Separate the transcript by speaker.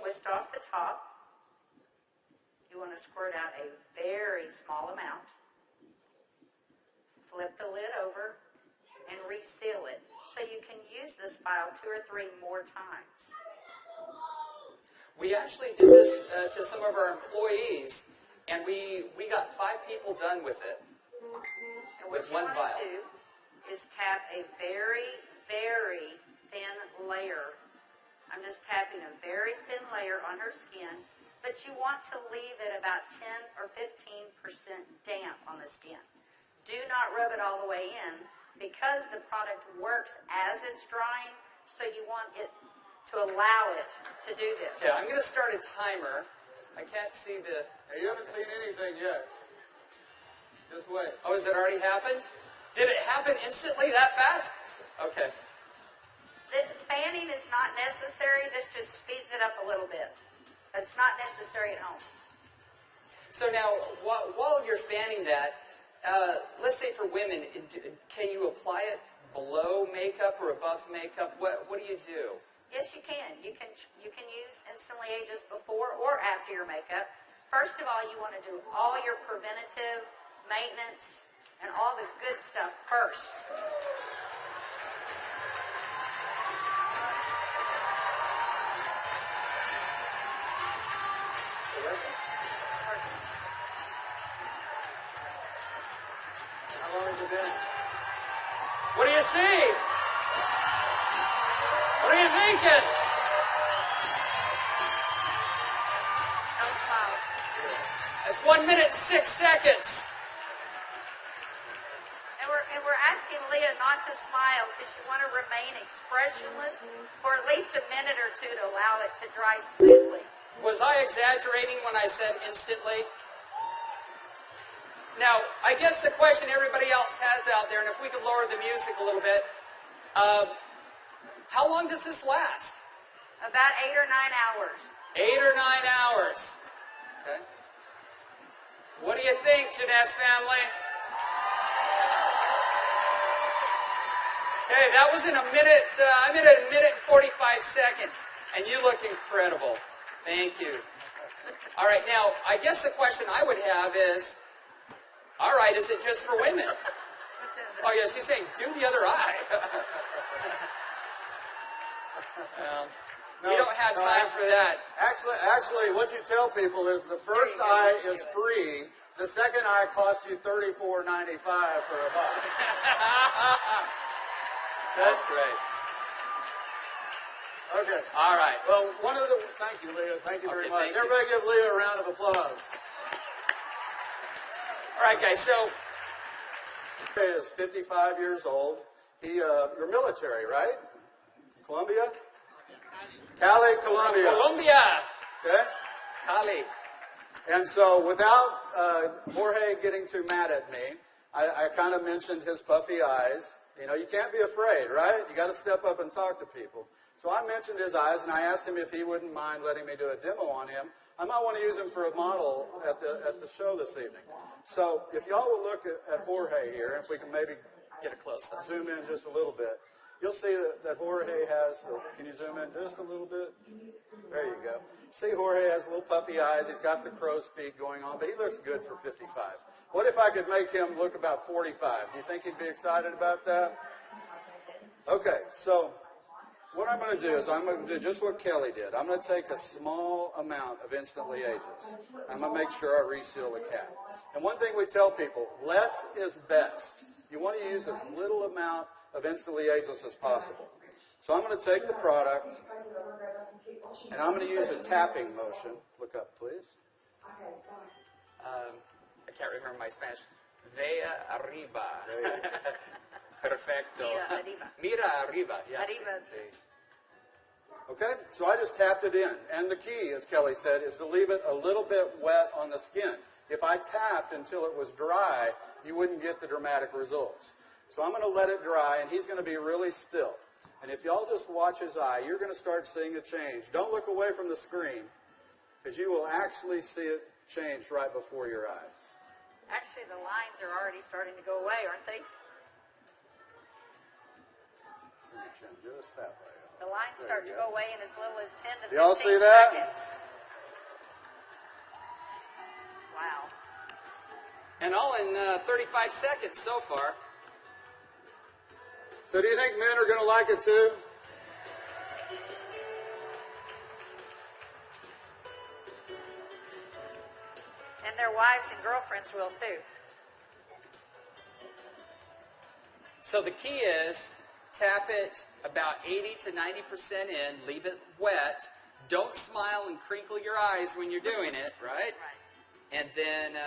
Speaker 1: twist off the top. You want to squirt out a very small amount. Flip the lid over and reseal it so you can use this file 2 or 3 more times.
Speaker 2: We actually did this to some of our employees, and we got 5 people done with it.
Speaker 1: And what you want to do is tap a very, very thin layer. I'm just tapping a very thin layer on her skin, but you want to leave it about 10 or 15% damp on the skin. Do not rub it all the way in because the product works as it's drying, so you want it to allow it to do this.
Speaker 2: Yeah, I'm going to start a timer. I can't see the...
Speaker 3: Hey, you haven't seen anything yet. Just wait.
Speaker 2: Oh, has it already happened? Did it happen instantly that fast? Okay.
Speaker 1: The fanning is not necessary. This just speeds it up a little bit. It's not necessary at home.
Speaker 2: So now, while you're fanning that, let's say for women, can you apply it below makeup or above makeup? What do you do?
Speaker 1: Yes, you can. You can use Instantly Ageless before or after your makeup. First of all, you want to do all your preventative maintenance and all the good stuff first.
Speaker 3: How long has it been?
Speaker 2: What do you see? What are you thinking?
Speaker 1: Don't smile.
Speaker 2: That's 1 minute and 6 seconds.
Speaker 1: And we're asking Leah not to smile because you want to remain expressionless for at least a minute or 2 to allow it to dry smoothly.
Speaker 2: Was I exaggerating when I said instantly? Now, I guess the question everybody else has out there, and if we could lower the music a little bit, how long does this last?
Speaker 1: About 8 or 9 hours.
Speaker 2: 8 or 9 hours. Okay. What do you think, Jeunesse family? Okay, that was in a minute. I'm in a minute and 45 seconds, and you look incredible. Thank you. All right, now, I guess the question I would have is, all right, is it just for women? Oh, yeah, she's saying, do the other eye. We don't have time for that.
Speaker 3: Actually, what you tell people is the first eye is free. The second eye costs you $34.95 for a buck.
Speaker 2: That's great.
Speaker 3: Okay.
Speaker 2: All right.
Speaker 3: Well, thank you, Leah. Thank you very much. Everybody give Leah a round of applause.
Speaker 2: All right, guys, so...
Speaker 3: He is 55 years old. You're military, right? Colombia? Cali, Colombia.
Speaker 2: Colombia.
Speaker 3: Okay?
Speaker 2: Cali.
Speaker 3: And so without Jorge getting too mad at me, I kind of mentioned his puffy eyes. You know, you can't be afraid, right? You got to step up and talk to people. So I mentioned his eyes, and I asked him if he wouldn't mind letting me do a demo on him. I might want to use him for a model at the show this evening. So if y'all will look at Jorge here, if we can maybe
Speaker 2: get a close-up,
Speaker 3: zoom in just a little bit, you'll see that Jorge has, can you zoom in just a little bit? There you go. See, Jorge has little puffy eyes. He's got the crow's feet going on, but he looks good for 55. What if I could make him look about 45? Do you think he'd be excited about that? Okay, so what I'm going to do is I'm going to do just what Kelly did. I'm going to take a small amount of Instantly Ageless. I'm going to make sure I reseal the cap. And one thing we tell people, less is best. You want to use as little amount of Instantly Ageless as possible. So I'm going to take the product, and I'm going to use a tapping motion. Look up, please.
Speaker 2: I can't remember my Spanish. Vea arriba. Perfecto.
Speaker 1: Mira arriba.
Speaker 2: Mira arriba. Yeah,
Speaker 1: Arriba.
Speaker 2: sí.
Speaker 3: Okay, so I just tapped it in. And the key, as Kelly said, is to leave it a little bit wet on the skin. If I tapped until it was dry, you wouldn't get the dramatic results. So I'm going to let it dry, and he's going to be really still. And if y'all just watch his eye, you're going to start seeing a change. Don't look away from the screen, because you will actually see it change right before your eyes.
Speaker 1: Actually, the lines are already starting to go away, aren't they?
Speaker 3: Just that way.
Speaker 1: The lines start to go away in as little as 10 to 15
Speaker 3: Y'all see that?
Speaker 1: seconds. Wow.
Speaker 2: And all in 35 seconds so far.
Speaker 3: So do you think men are going to like it too?
Speaker 1: And their wives and girlfriends will too.
Speaker 2: So the key is tap it about 80 to 90% in, leave it wet. Don't smile and crinkle your eyes when you're doing it, right?
Speaker 1: Right.
Speaker 2: And then